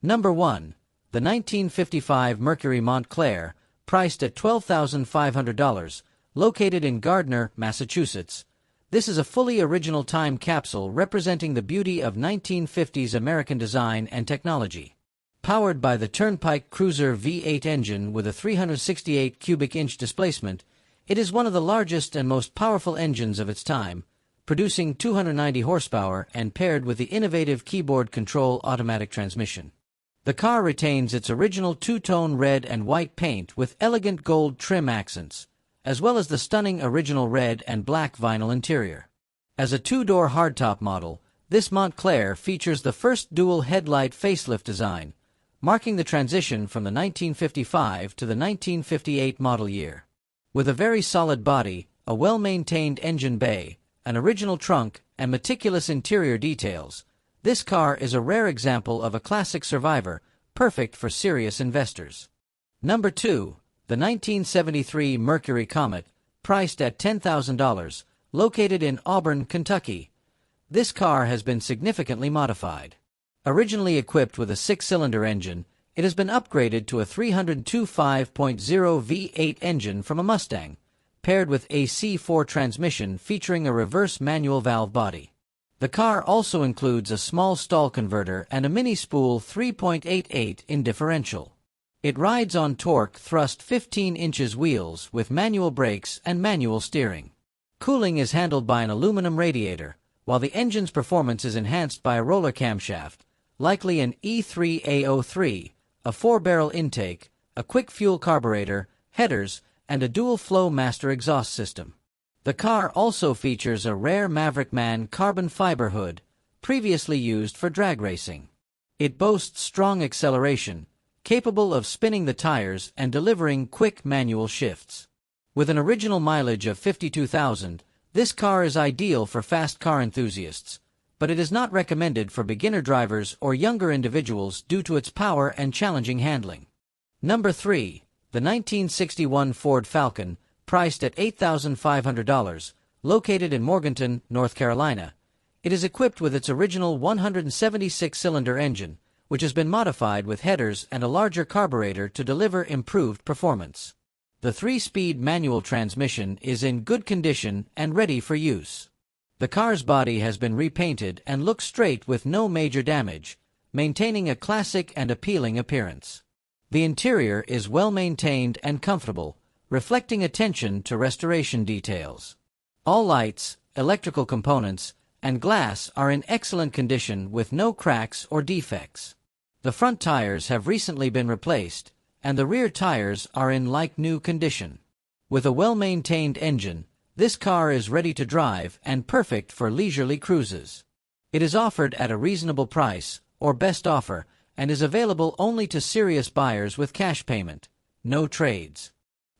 Number 1. The 1955 Mercury Montclair, priced at $12,500, located in Gardner, Massachusetts. This is a fully original time capsule representing the beauty of 1950s American design and technology. Powered by the Turnpike Cruiser V8 engine with a 368 cubic inch displacement, it is one of the largest and most powerful engines of its time, producing 290 horsepower and paired with the innovative keyboard control automatic transmission. The car retains its original two-tone red and white paint with elegant gold trim accents, as well as the stunning original red and black vinyl interior. As a two-door hardtop model, this Montclair features the first dual headlight facelift design, marking the transition from the 1955 to the 1958 model year. With a very solid body, a well-maintained engine bay, an original trunk, and meticulous interior details, this car is a rare example of a classic survivor, perfect for serious investors. Number 2. The 1973 Mercury Comet, priced at $10,000, located in Auburn, Kentucky. This car has been significantly modified. Originally equipped with a 6-cylinder engine, it has been upgraded to a 325.0 V8 engine from a Mustang, paired with a C4 transmission featuring a reverse manual valve body. The car also includes a small stall converter and a mini-spool 3.88 in differential. It rides on torque thrust 15 inches wheels with manual brakes and manual steering. Cooling is handled by an aluminum radiator, while the engine's performance is enhanced by a roller camshaft, likely an E3A03, a 4-barrel intake, a quick fuel carburetor, headers, and a dual-flow master exhaust system. The car also features a rare Maverick Man carbon fiber hood, previously used for drag racing. It boasts strong acceleration, capable of spinning the tires and delivering quick manual shifts. With an original mileage of 52,000, this car is ideal for fast car enthusiasts, but it is not recommended for beginner drivers or younger individuals due to its power and challenging handling. Number 3. The 1961 Ford Falcon, priced at $8,500, located in Morganton, North Carolina. It is equipped with its original 176-cylinder engine, which has been modified with headers and a larger carburetor to deliver improved performance. The 3-speed manual transmission is in good condition and ready for use. The car's body has been repainted and looks straight with no major damage, maintaining a classic and appealing appearance. The interior is well maintained and comfortable, reflecting attention to restoration details. All lights, electrical components, and glass are in excellent condition with no cracks or defects. The front tires have recently been replaced, and the rear tires are in like-new condition. With a well-maintained engine, this car is ready to drive and perfect for leisurely cruises. It is offered at a reasonable price, or best offer, and is available only to serious buyers with cash payment, no trades.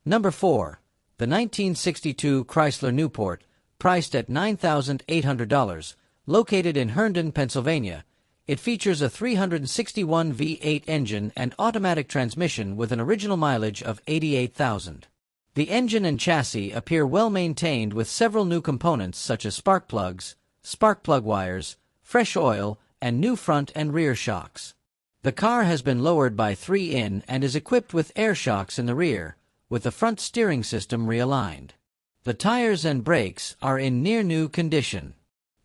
Number 4. The 1962 Chrysler Newport, priced at $9,800, located in Herndon, Pennsylvania. It features a 361 V8 engine and automatic transmission with an original mileage of 88,000. The engine and chassis appear well maintained with several new components such as spark plugs, spark plug wires, fresh oil, and new front and rear shocks. The car has been lowered by 3 in and is equipped with air shocks in the rear, with the front steering system realigned. The tires and brakes are in near-new condition.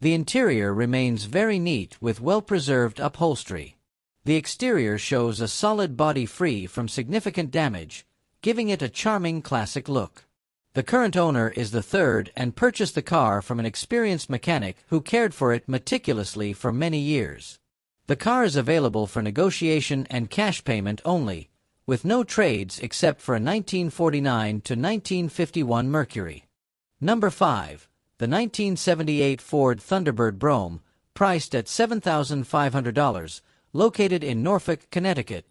The interior remains very neat with well-preserved upholstery. The exterior shows a solid body free from significant damage, giving it a charming classic look. The current owner is the third and purchased the car from an experienced mechanic who cared for it meticulously for many years. The car is available for negotiation and cash payment only, with no trades except for a 1949 to 1951 Mercury. Number 5. The 1978 Ford Thunderbird Brougham, priced at $7,500, located in Norfolk, Connecticut.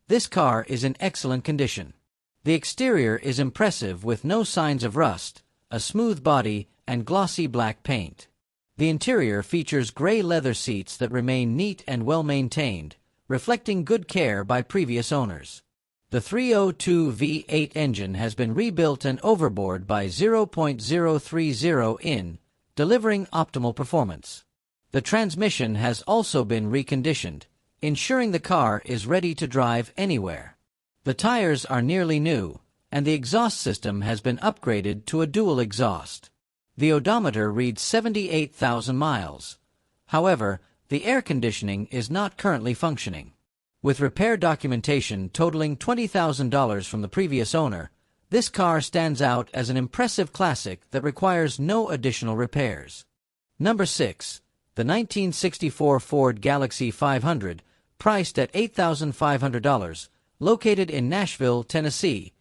This car is in excellent condition. The exterior is impressive with no signs of rust, a smooth body, and glossy black paint. The interior features gray leather seats that remain neat and well maintained, reflecting good care by previous owners. The 302 V8 engine has been rebuilt and overboard by 0.030 in, delivering optimal performance. The transmission has also been reconditioned, ensuring the car is ready to drive anywhere. The tires are nearly new, and the exhaust system has been upgraded to a dual exhaust. The odometer reads 78,000 miles. However, the air conditioning is not currently functioning. With repair documentation totaling $20,000 from the previous owner, this car stands out as an impressive classic that requires no additional repairs. Number 6. The 1964 Ford Galaxie 500, priced at $8,500, located in Nashville, Tennessee.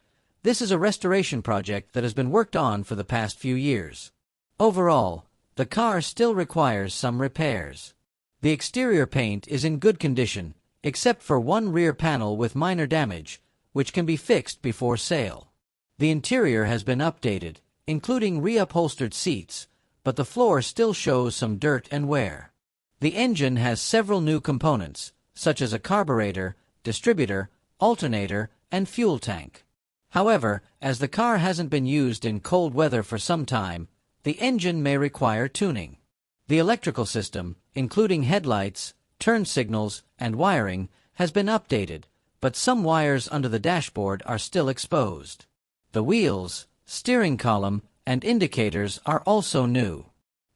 This is a restoration project that has been worked on for the past few years. Overall, the car still requires some repairs. The exterior paint is in good condition, except for one rear panel with minor damage, which can be fixed before sale. The interior has been updated, including reupholstered seats, but the floor still shows some dirt and wear. The engine has several new components, such as a carburetor, distributor, alternator, and fuel tank. However, as the car hasn't been used in cold weather for some time, the engine may require tuning. The electrical system, including headlights, turn signals, and wiring, has been updated, but some wires under the dashboard are still exposed. The wheels, steering column, and indicators are also new.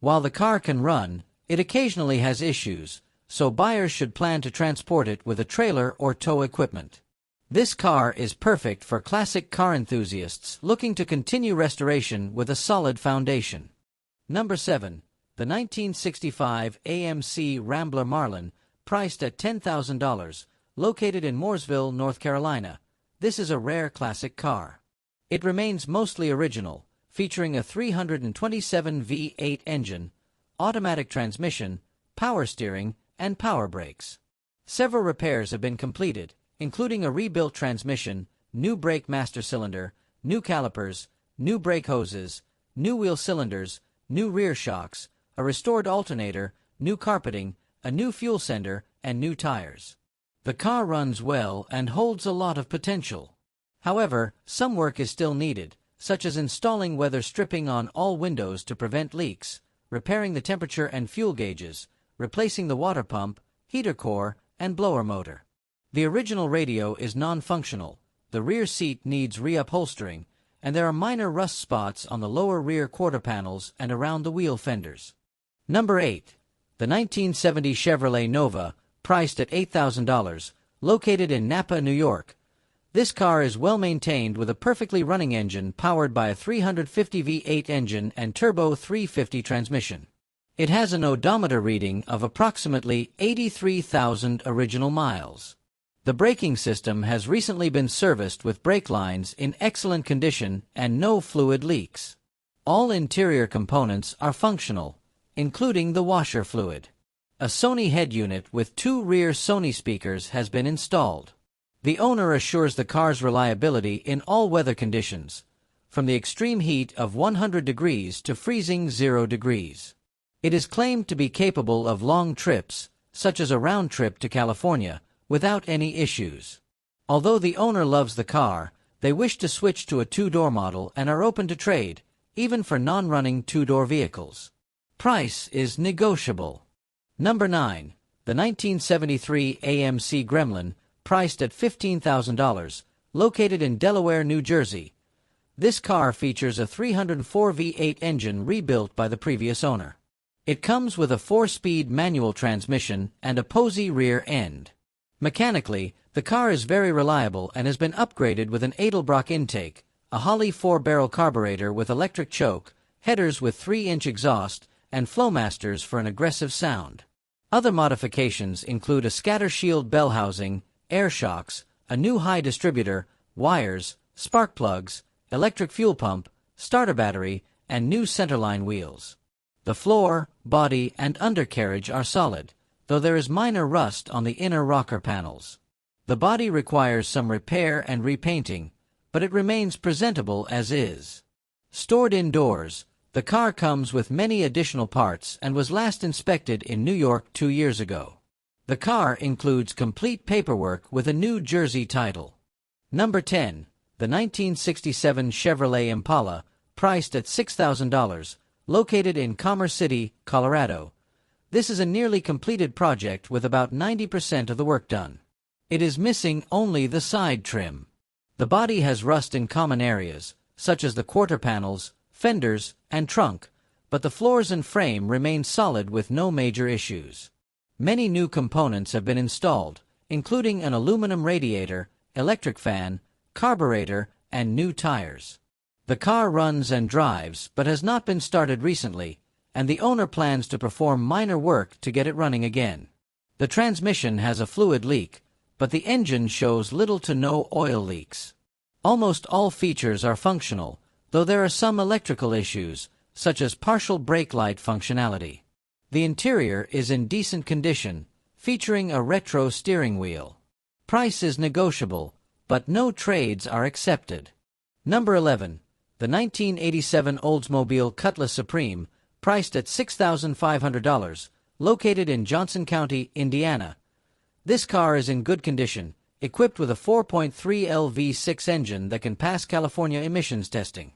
While the car can run, it occasionally has issues, so buyers should plan to transport it with a trailer or tow equipment. This car is perfect for classic car enthusiasts looking to continue restoration with a solid foundation. Number 7. The 1965 AMC Rambler Marlin, priced at $10,000, located in Mooresville, North Carolina. This is a rare classic car. It remains mostly original, featuring a 327 V8 engine, automatic transmission, power steering, and power brakes. Several repairs have been completed, including a rebuilt transmission, new brake master cylinder, new calipers, new brake hoses, new wheel cylinders, new rear shocks, a restored alternator, new carpeting, a new fuel sender, and new tires. The car runs well and holds a lot of potential. However, some work is still needed, such as installing weather stripping on all windows to prevent leaks, repairing the temperature and fuel gauges, replacing the water pump, heater core, and blower motor. The original radio is non-functional, the rear seat needs reupholstering, and there are minor rust spots on the lower rear quarter panels and around the wheel fenders. Number 8. The 1970 Chevrolet Nova, priced at $8,000, located in Napa, New York. This car is well maintained with a perfectly running engine powered by a 350 V8 engine and turbo 350 transmission. It has an odometer reading of approximately 83,000 original miles. The braking system has recently been serviced with brake lines in excellent condition and no fluid leaks. All interior components are functional, including the washer fluid. A Sony head unit with 2 rear Sony speakers has been installed. The owner assures the car's reliability in all weather conditions, from the extreme heat of 100 degrees to freezing 0 degrees. It is claimed to be capable of long trips, such as a round trip to California, without any issues. Although the owner loves the car, they wish to switch to a 2-door model and are open to trade, even for non-running 2-door vehicles. Price is negotiable. Number 9. The 1973 AMC Gremlin, priced at $15,000, located in Delaware, New Jersey. This car features a 304 V8 engine rebuilt by the previous owner. It comes with a 4-speed manual transmission and a Posey rear end. Mechanically, the car is very reliable and has been upgraded with an Edelbrock intake, a Holley 4-barrel carburetor with electric choke, headers with 3-inch exhaust, and Flowmasters for an aggressive sound. Other modifications include a scatter shield bell housing, air shocks, a new high distributor, wires, spark plugs, electric fuel pump, starter battery, and new centerline wheels. The floor, body, and undercarriage are solid, though there is minor rust on the inner rocker panels. The body requires some repair and repainting, but it remains presentable as is. Stored indoors, the car comes with many additional parts and was last inspected in New York 2 years ago. The car includes complete paperwork with a New Jersey title. Number 10. The 1967 Chevrolet Impala, priced at $6,000, located in Commerce City, Colorado. This is a nearly completed project with about 90% of the work done. It is missing only the side trim. The body has rust in common areas, such as the quarter panels, fenders, and trunk, but the floors and frame remain solid with no major issues. Many new components have been installed, including an aluminum radiator, electric fan, carburetor, and new tires. The car runs and drives but has not been started recently, and the owner plans to perform minor work to get it running again. The transmission has a fluid leak, but the engine shows little to no oil leaks. Almost all features are functional, though there are some electrical issues, such as partial brake light functionality. The interior is in decent condition, featuring a retro steering wheel. Price is negotiable, but no trades are accepted. Number 11. The 1987 Oldsmobile Cutlass Supreme, priced at $6,500, located in Johnson County, Indiana. This car is in good condition, equipped with a 4.3L V6 engine that can pass California emissions testing.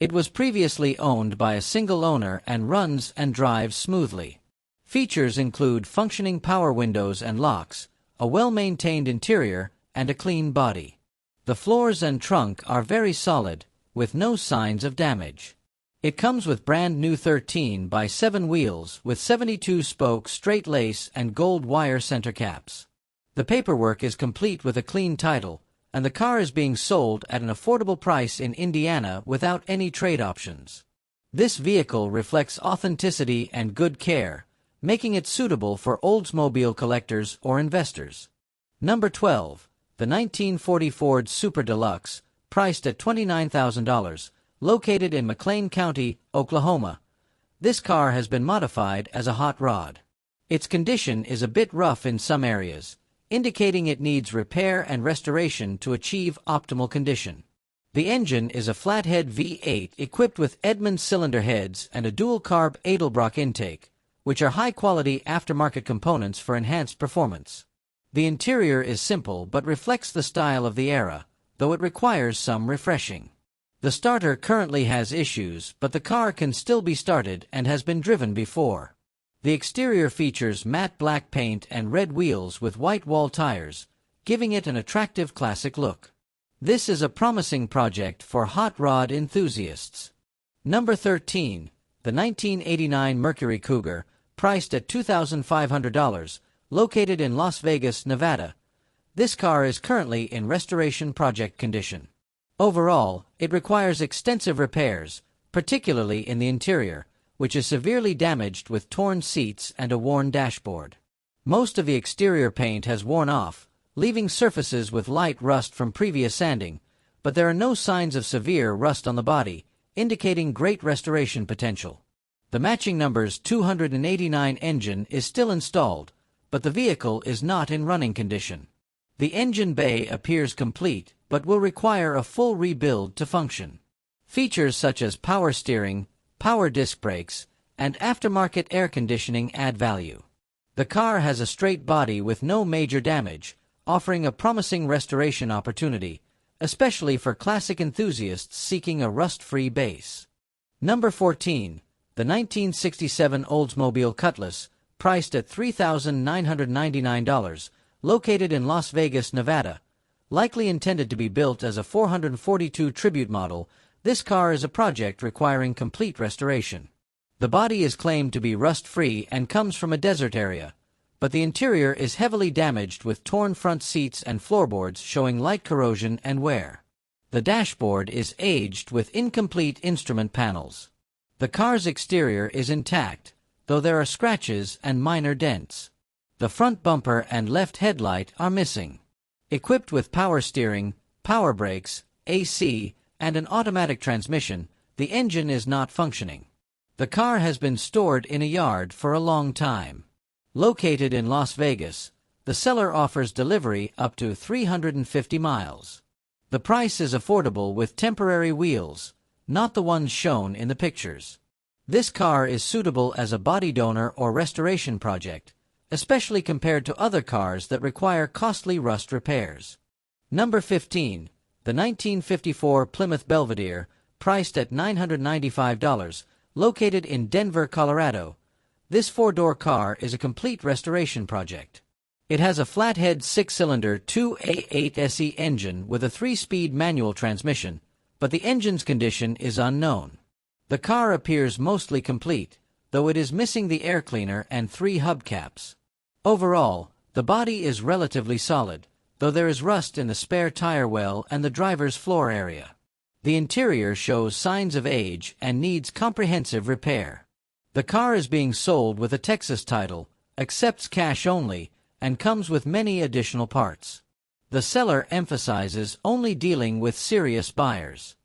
It was previously owned by a single owner and runs and drives smoothly. Features include functioning power windows and locks, a well-maintained interior, and a clean body. The floors and trunk are very solid, with no signs of damage. It comes with brand new 13 by 7 wheels with 72-spoke straight lace and gold wire center caps. The paperwork is complete with a clean title, and the car is being sold at an affordable price in Indiana without any trade options. This vehicle reflects authenticity and good care, making it suitable for Oldsmobile collectors or investors. Number 12. The 1940 Ford Super Deluxe, priced at $29,000, located in McLean County, Oklahoma. This car has been modified as a hot rod. Its condition is a bit rough in some areas, indicating it needs repair and restoration to achieve optimal condition. The engine is a flathead V8 equipped with Edmunds cylinder heads and a dual-carb Edelbrock intake, which are high-quality aftermarket components for enhanced performance. The interior is simple but reflects the style of the era, though it requires some refreshing. The starter currently has issues, but the car can still be started and has been driven before. The exterior features matte black paint and red wheels with white wall tires, giving it an attractive classic look. This is a promising project for hot rod enthusiasts. Number 13. The 1989 Mercury Cougar, priced at $2,500, located in Las Vegas, Nevada. This car is currently in restoration project condition. Overall, it requires extensive repairs, particularly in the interior, which is severely damaged with torn seats and a worn dashboard. Most of the exterior paint has worn off, leaving surfaces with light rust from previous sanding, but there are no signs of severe rust on the body, indicating great restoration potential. The matching numbers 289 engine is still installed, but the vehicle is not in running condition. The engine bay appears complete, but will require a full rebuild to function. Features such as power steering, power disc brakes, and aftermarket air conditioning add value. The car has a straight body with no major damage, offering a promising restoration opportunity, especially for classic enthusiasts seeking a rust-free base. Number 14. The 1967 Oldsmobile Cutlass, priced at $3,999, located in Las Vegas, Nevada. Likely intended to be built as a 442 Tribute model, this car is a project requiring complete restoration. The body is claimed to be rust-free and comes from a desert area, but the interior is heavily damaged with torn front seats and floorboards showing light corrosion and wear. The dashboard is aged with incomplete instrument panels. The car's exterior is intact, though there are scratches and minor dents. The front bumper and left headlight are missing. Equipped with power steering, power brakes, AC, and an automatic transmission, the engine is not functioning. The car has been stored in a yard for a long time. Located in Las Vegas, the seller offers delivery up to 350 miles. The price is affordable with temporary wheels, not the ones shown in the pictures. This car is suitable as a body donor or restoration project, especially compared to other cars that require costly rust repairs. Number 15. The 1954 Plymouth Belvedere, priced at $995, located in Denver, Colorado. This four-door car is a complete restoration project. It has a flathead six-cylinder 2A8 SE engine with a 3-speed manual transmission, but the engine's condition is unknown. The car appears mostly complete, though it is missing the air cleaner and 3 hubcaps. Overall, the body is relatively solid, though there is rust in the spare tire well and the driver's floor area. The interior shows signs of age and needs comprehensive repair. The car is being sold with a Texas title, accepts cash only, and comes with many additional parts. The seller emphasizes only dealing with serious buyers.